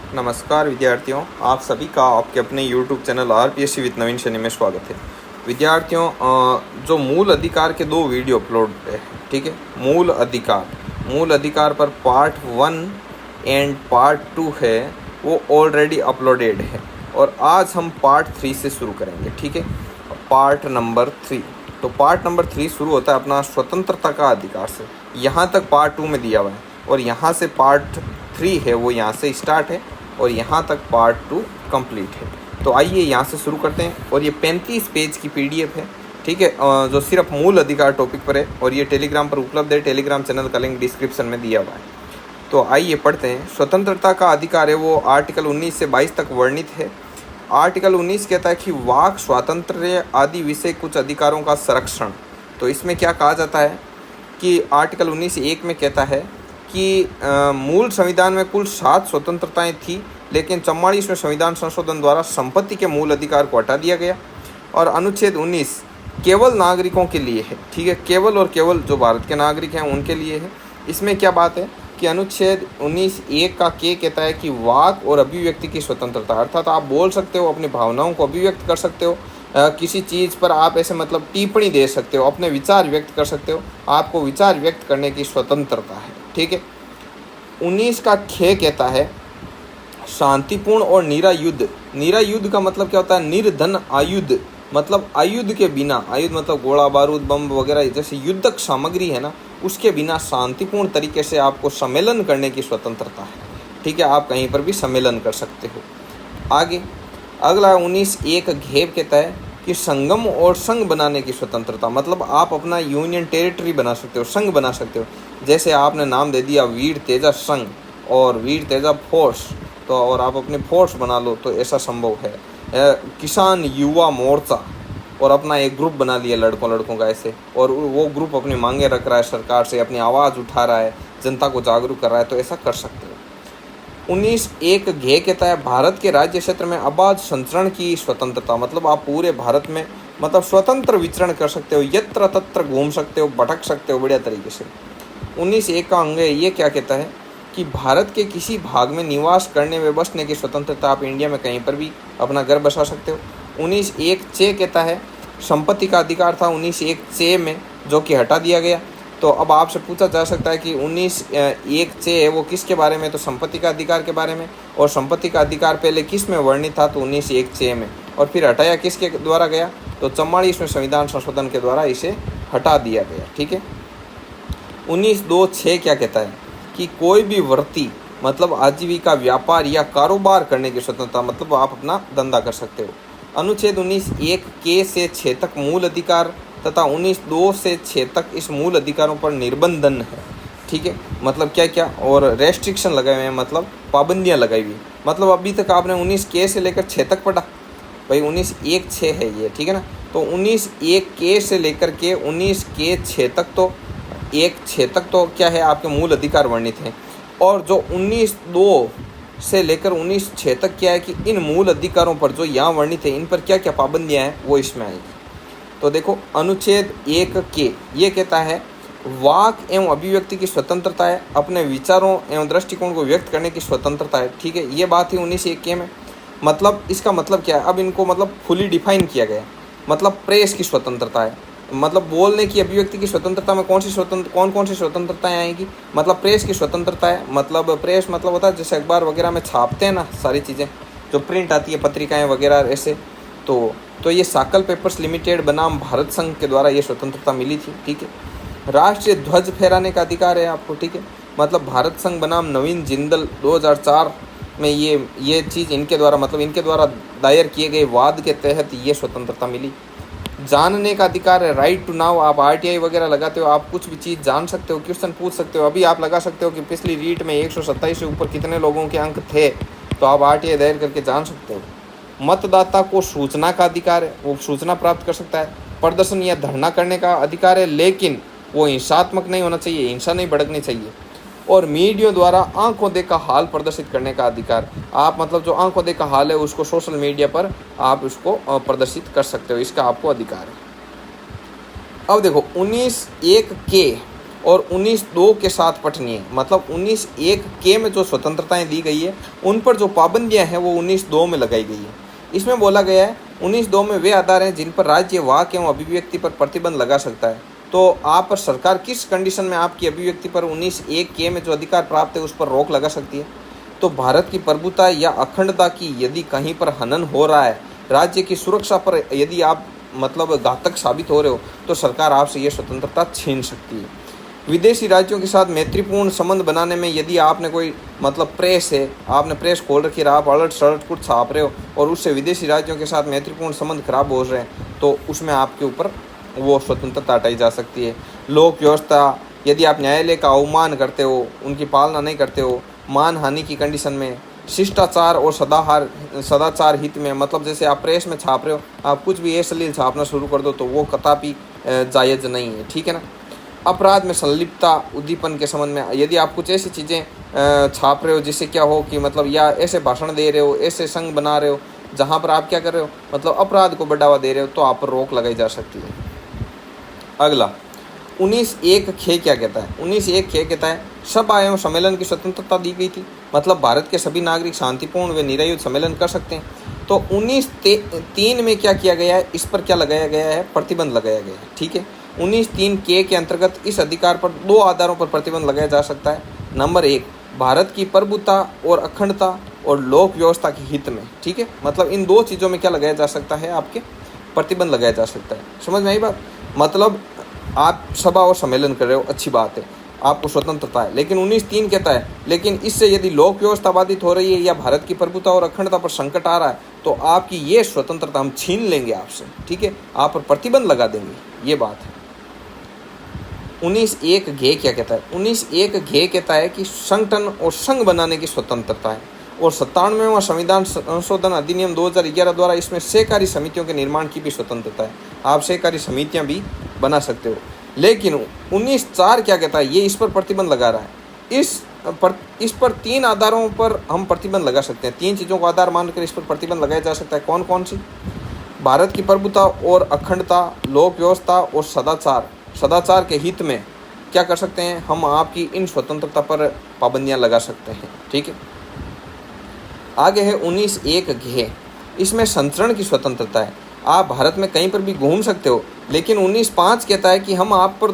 नमस्कार विद्यार्थियों, आप सभी का आपके अपने YouTube चैनल RPSC विद नवीन शनि में स्वागत है। विद्यार्थियों, जो मूल अधिकार के 2 वीडियो अपलोड है, ठीक है। मूल अधिकार पर पार्ट 1 एंड पार्ट 2 है, वो ऑलरेडी अपलोडेड है और आज हम पार्ट 3 से शुरू करेंगे, ठीक है। पार्ट नंबर 3, तो पार्ट नंबर 3 शुरू होता है अपना स्वतंत्रता का अधिकार से। यहाँ तक पार्ट 2 में दिया हुआ है और यहाँ से पार्ट 3 है वो यहाँ से स्टार्ट है और यहाँ तक पार्ट 2 कंप्लीट है। तो आइए यहाँ से शुरू करते हैं। और ये 35 पेज की PDF है, ठीक है, जो सिर्फ मूल अधिकार टॉपिक पर है और ये टेलीग्राम पर उपलब्ध है। टेलीग्राम चैनल का लिंक डिस्क्रिप्शन में दिया हुआ है। तो आइए पढ़ते हैं। स्वतंत्रता का अधिकार है वो आर्टिकल 19 से 22 तक वर्णित है। आर्टिकल 19 कहता है कि वाक स्वातंत्र्य आदि विषय कुछ अधिकारों का संरक्षण। तो इसमें क्या कहा जाता है कि आर्टिकल 19(1) में कहता है कि मूल संविधान में कुल 7 स्वतंत्रताएं थी, लेकिन 44वें संविधान संशोधन द्वारा संपत्ति के मूल अधिकार को हटा दिया गया और अनुच्छेद 19 केवल नागरिकों के लिए है, ठीक है। केवल और केवल जो भारत के नागरिक हैं उनके लिए है। इसमें क्या बात है कि अनुच्छेद 19(1) का कहता है कि वाक और अभिव्यक्ति की स्वतंत्रता, अर्थात आप बोल सकते हो, अपनी भावनाओं को अभिव्यक्त कर सकते हो, किसी चीज़ पर आप ऐसे मतलब टिप्पणी दे सकते हो, अपने विचार व्यक्त कर सकते हो, आपको विचार व्यक्त करने की स्वतंत्रता है, ठीक है। 19 का कहता है शांतिपूर्ण और निरायुध। निरायुध का मतलब क्या होता है? निर्धन आयुध, मतलब आयुध के बिना, आयुध मतलब गोला बारूद बम वगैरह जैसे युद्धक सामग्री है ना, उसके बिना शांतिपूर्ण तरीके से आपको सम्मेलन करने की स्वतंत्रता है, ठीक है। आप कहीं पर भी सम्मेलन कर सकते हो। आगे अगला 19(1) कहता है कि संगम और संघ बनाने की स्वतंत्रता, मतलब आप अपना यूनियन टेरिटरी बना सकते हो, संघ बना सकते हो। जैसे आपने नाम दे दिया वीर तेजा संघ और वीर तेजा फोर्स, तो और आप अपनी फोर्स बना लो, तो ऐसा संभव है। किसान युवा मोर्चा और अपना एक ग्रुप बना लिया लड़कों का ऐसे, और वो ग्रुप अपनी मांगे रख रहा है सरकार से, अपनी आवाज़ उठा रहा है, जनता को जागरूक कर रहा है, तो ऐसा कर सकते हो। 19(1) कहता है भारत के राज्य क्षेत्र में अबाध संचरण की स्वतंत्रता, मतलब आप पूरे भारत में मतलब स्वतंत्र विचरण कर सकते हो, यत्र तत्र घूम सकते हो, भटक सकते हो बढ़िया तरीके से। 19(1) का अंग है, ये क्या कहता है कि भारत के किसी भाग में निवास करने व बसने की स्वतंत्रता, आप इंडिया में कहीं पर भी अपना घर बसा सकते हो। 19(1) कहता है संपत्ति का अधिकार था 19(1) में, जो कि हटा दिया गया। तो अब आपसे पूछा जा सकता है कि 19(1) है वो किसके बारे में? तो संपत्ति का अधिकार के बारे में। और संपत्ति का अधिकार पहले किस में वर्णित था? तो 19(1) में। और फिर हटाया किसके द्वारा गया? तो 44वें संविधान संशोधन के द्वारा इसे हटा दिया गया, ठीक है। 19(2) क्या कहता है कि कोई भी वृत्ति मतलब आजीविका, व्यापार या कारोबार करने की स्वतंत्रता, मतलब आप अपना धंधा कर सकते हो। अनुच्छेद 19(1) से 6 तक मूल अधिकार तथा 19(2) से 6 तक इस मूल अधिकारों पर निर्बंधन है, ठीक है। मतलब क्या क्या और रेस्ट्रिक्शन लगाए हुए हैं, मतलब पाबंदियां लगाई हुई। मतलब अभी तक आपने 19(1) से लेकर 6 तक पढ़ा, भाई 19(1) है ये, ठीक है ना। तो 19(1) से लेकर के 19(6) तक, तो 1(6) तक तो क्या है, आपके मूल अधिकार वर्णित हैं। और जो 19(2) से लेकर 19(6) तक क्या है कि इन मूल अधिकारों पर जो यहाँ वर्णित है, इन पर क्या क्या पाबंदियाँ हैं वो इसमें आएगी। तो देखो अनुच्छेद 1 ये कहता है वाक एवं अभिव्यक्ति की स्वतंत्रता है, अपने विचारों एवं दृष्टिकोण को व्यक्त करने की स्वतंत्रता है, ठीक है। ये बात है 19(1) में। मतलब इसका मतलब क्या है, अब इनको मतलब फुली डिफाइन किया गया। मतलब प्रेस की स्वतंत्रता है, मतलब बोलने की अभिव्यक्ति की स्वतंत्रता में कौन कौन सी स्वतंत्रताएं आएंगी? मतलब प्रेस की स्वतंत्रता है, मतलब प्रेस मतलब होता है जैसे अखबार वगैरह में छापते हैं ना सारी चीज़ें, जो प्रिंट आती है पत्रिकाएं वगैरह ऐसे। तो ये साकल पेपर्स लिमिटेड बनाम भारत संघ के द्वारा ये स्वतंत्रता मिली थी, ठीक है। राष्ट्रीय ध्वज फहराने का अधिकार है आपको, ठीक है। मतलब भारत संघ बनाम नवीन जिंदल 2004 में ये चीज़ इनके द्वारा, मतलब इनके द्वारा दायर किए गए वाद के तहत ये स्वतंत्रता मिली। जानने का अधिकार है, राइट टू नाउ। आप RTI वगैरह लगाते हो, आप कुछ भी चीज़ जान सकते हो, क्वेश्चन पूछ सकते हो। अभी आप लगा सकते हो कि पिछली रीट में 127 से ऊपर कितने लोगों के अंक थे, तो आप RTI दायर करके जान सकते हो। मतदाता को सूचना का अधिकार है, वो सूचना प्राप्त कर सकता है। प्रदर्शन या धरना करने का अधिकार है, लेकिन वो हिंसात्मक नहीं होना चाहिए, हिंसा नहीं भड़कनी चाहिए। और मीडिया द्वारा आंखों देखा हाल प्रदर्शित करने का अधिकार, आप मतलब जो आंखों देखा हाल है उसको सोशल मीडिया पर आप उसको प्रदर्शित कर सकते हो, इसका आपको अधिकार है। अब देखो 19(1) और 19(2) के साथ पठनीय, मतलब 19(1) के में जो स्वतंत्रताएं दी गई है उन पर जो पाबंदियां हैं वो 19(2) में लगाई गई है। इसमें बोला गया है 19(2) में वे आधार हैं जिन पर राज्य वाक एवं अभिव्यक्ति पर प्रतिबंध लगा सकता है। तो आप पर सरकार किस कंडीशन में आपकी अभिव्यक्ति पर 19(1) के में जो अधिकार प्राप्त है उस पर रोक लगा सकती है? तो भारत की प्रभुता या अखंडता की यदि कहीं पर हनन हो रहा है, राज्य की सुरक्षा पर यदि आप मतलब घातक साबित हो रहे हो, तो सरकार आपसे ये स्वतंत्रता छीन सकती है। विदेशी राज्यों के साथ मैत्रीपूर्ण संबंध बनाने में यदि आपने कोई मतलब प्रेस है, आपने प्रेस खोल रखी है, आप अलर्ट सलर्ट कुछ छाप रहे हो और उससे विदेशी राज्यों के साथ मैत्रीपूर्ण संबंध खराब हो रहे हैं, तो उसमें आपके ऊपर वो स्वतंत्रता हटाई जा सकती है। लोक व्यवस्था, यदि आप न्यायालय का अवमान करते हो, उनकी पालना नहीं करते हो, मान हानि की कंडीशन में, शिष्टाचार और सदाचार हित में, मतलब जैसे आप प्रेस में छाप रहे हो, आप कुछ भी अश्लील छापना शुरू कर दो तो वो कतई जायज़ नहीं है, ठीक है ना। अपराध में संलिप्तता उद्दीपन के संबंध में, यदि आप कुछ ऐसी चीज़ें छाप रहे हो जिससे क्या हो कि मतलब या ऐसे भाषण दे रहे हो, ऐसे संघ बना रहे हो जहाँ पर आप क्या कर रहे हो, मतलब अपराध को बढ़ावा दे रहे हो, तो आप पर रोक लगाई जा सकती है। अगला 19(1) खे क्या कहता है? 19(1) खे कहता है सभा एवं सम्मेलन की स्वतंत्रता दी गई थी, मतलब भारत के सभी नागरिक शांतिपूर्ण व निरायुध सम्मेलन कर सकते हैं। तो 19(3) में क्या किया गया है, इस पर क्या लगाया गया है, प्रतिबंध लगाया गया है, ठीक है। 19(3) के अंतर्गत इस अधिकार पर 2 आधारों पर प्रतिबंध लगाया जा सकता है। नंबर 1, भारत की प्रभुता और अखंडता और लोक व्यवस्था के हित में, ठीक है। मतलब इन 2 चीज़ों में क्या लगाया जा सकता है, आपके प्रतिबंध लगाया जा सकता है। समझ में आई बात? मतलब आप सभा और सम्मेलन कर रहे हो, अच्छी बात है, आपको स्वतंत्रता है, लेकिन 19(3) कहता है लेकिन इससे यदि लोक व्यवस्था बाधित हो रही है या भारत की प्रभुता और अखंडता पर संकट आ रहा है तो आपकी ये स्वतंत्रता हम छीन लेंगे आपसे, ठीक है, आप पर प्रतिबंध लगा देंगे, ये बात है। 19(1) घे क्या कहता है? 19(1) घे कहता है कि संगठन और संघ बनाने की स्वतंत्रता है और 97वां संविधान संशोधन अधिनियम 2011 द्वारा इसमें सहकारी समितियों के निर्माण की भी स्वतंत्रता है, आप सहकारी समितियां भी बना सकते हो। लेकिन 19(4) क्या कहता है, ये इस पर प्रतिबंध लगा रहा है, इस पर 3 आधारों पर हम प्रतिबंध लगा सकते हैं, 3 चीज़ों को आधार मानकर इस पर प्रतिबंध लगाया जा सकता है। कौन कौन सी? भारत की प्रभुता और अखंडता, लोक व्यवस्था और सदाचार के हित में क्या कर सकते हैं, हम आपकी इन स्वतंत्रता पर पाबंदियां लगा सकते हैं, ठीक है। आगे है 19(1) घे, इसमें संचरण की स्वतंत्रता है, आप भारत में कहीं पर भी घूम सकते हो, लेकिन 19(5) कहता है कि हम आप पर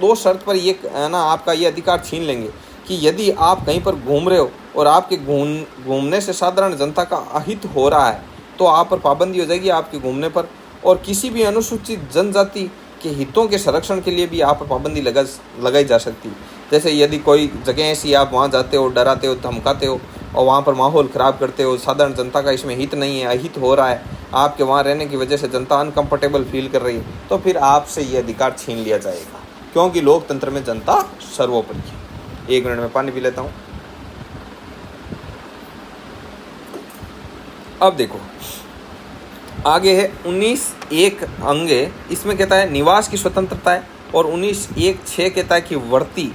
दो शर्त पर ये ना आपका ये अधिकार छीन लेंगे कि यदि आप कहीं पर घूम रहे हो और आपके घूमने से साधारण जनता का अहित हो रहा है तो आप पर पाबंदी हो जाएगी आपके घूमने पर, और किसी भी अनुसूचित जनजाति के हितों के संरक्षण के लिए भी आप पर पाबंदी लगाई जा सकती है। जैसे यदि कोई जगह ऐसी आप वहाँ जाते हो, डराते हो, धमकाते हो और वहाँ पर माहौल ख़राब करते हो, साधारण जनता का इसमें हित नहीं है, अहित हो रहा है, आपके वहाँ रहने की वजह से जनता अनकंफर्टेबल फील कर रही है, तो फिर आपसे ये अधिकार छीन लिया जाएगा, क्योंकि लोकतंत्र में जनता सर्वोपरि है। 1 मिनट में पानी पी लेता हूँ। अब देखो आगे है 19(1) अंगे, इसमें कहता है निवास की स्वतंत्रता है, और 19(1) कहता है कि वर्ती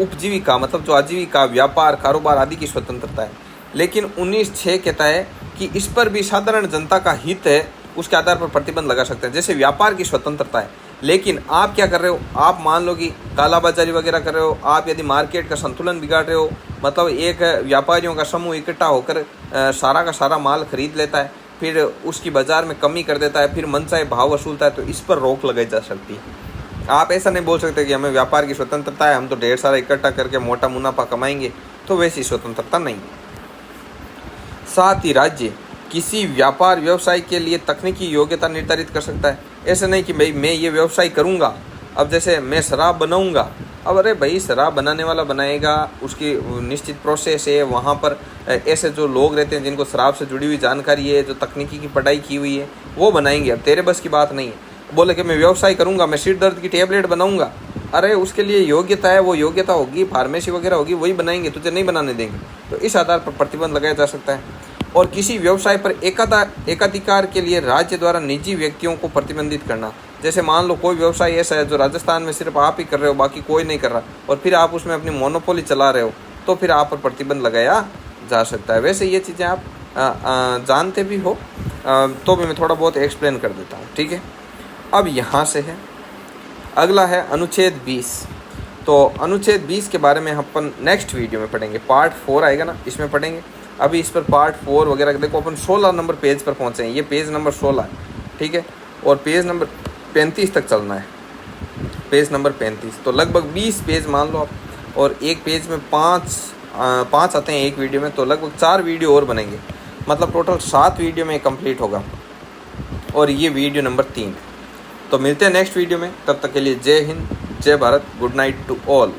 उपजीविका, मतलब जो आजीविका, व्यापार, कारोबार आदि की स्वतंत्रता है। लेकिन 19(6) कहता है कि इस पर भी साधारण जनता का हित है, उसके आधार पर प्रतिबंध लगा सकते हैं। जैसे व्यापार की स्वतंत्रता है, लेकिन आप क्या कर रहे हो, आप मान लो कि कालाबाजारी वगैरह कर रहे हो, आप यदि मार्केट का संतुलन बिगाड़ रहे हो, मतलब एक व्यापारियों का समूह इकट्ठा होकर सारा का सारा माल खरीद लेता है, फिर उसकी बाज़ार में कमी कर देता है, फिर मनचाहे भाव वसूलता है, तो इस पर रोक लगाई जा सकती है। आप ऐसा नहीं बोल सकते कि हमें व्यापार की स्वतंत्रता है, हम तो ढेर सारा इकट्ठा करके मोटा मुनाफा कमाएंगे, तो वैसी स्वतंत्रता नहीं है। साथ ही राज्य किसी व्यापार व्यवसाय के लिए तकनीकी योग्यता निर्धारित कर सकता है। ऐसे नहीं कि भाई मैं ये व्यवसाय करूँगा, अब जैसे मैं शराब बनाऊँगा, अब अरे भाई शराब बनाने वाला बनाएगा, उसकी निश्चित प्रोसेस है, वहाँ पर ऐसे जो लोग रहते हैं जिनको शराब से जुड़ी हुई जानकारी है, जो तकनीकी की पढ़ाई की हुई है, वो बनाएंगे। अब तेरे बस की बात नहीं है। बोले कि मैं व्यवसाय करूँगा, मैं सिर दर्द की टेबलेट बनाऊँगा, अरे उसके लिए योग्यता है, वो योग्यता होगी, फार्मेसी वगैरह होगी, वही बनाएंगे, तुझे नहीं बनाने देंगे। तो इस आधार पर प्रतिबंध लगाया जा सकता है। और किसी व्यवसाय पर एकाधिकार के लिए राज्य द्वारा निजी व्यक्तियों को प्रतिबंधित करना, जैसे मान लो कोई व्यवसाय ऐसा है जो राजस्थान में सिर्फ आप ही कर रहे हो, बाकी कोई नहीं कर रहा, और फिर आप उसमें अपनी मोनोपोली चला रहे हो, तो फिर आप पर प्रतिबंध लगाया जा सकता है। वैसे ये चीज़ें आप जानते भी हो, तो भी मैं थोड़ा बहुत एक्सप्लेन कर देता हूँ, ठीक है। अब यहाँ से है, अगला है अनुच्छेद 20। तो अनुच्छेद 20 के बारे में अपन नेक्स्ट वीडियो में पढ़ेंगे, पार्ट 4 आएगा ना, इसमें पढ़ेंगे। अभी इस पर पार्ट 4 वगैरह देखो, अपन 16 नंबर पेज पर पहुँचे हैं, ये पेज नंबर 16 है, ठीक है, और पेज नंबर 35 तक चलना है, पेज नंबर 35। तो लगभग 20 पेज मान लो आप, और एक पेज में 5 आते हैं एक वीडियो में, तो लगभग 4 वीडियो और बनेंगे, मतलब टोटल 7 वीडियो में कंप्लीट होगा, और ये वीडियो नंबर 3 है। तो मिलते हैं नेक्स्ट वीडियो में, तब तक के लिए जय हिंद, जय Bharat, good night to all.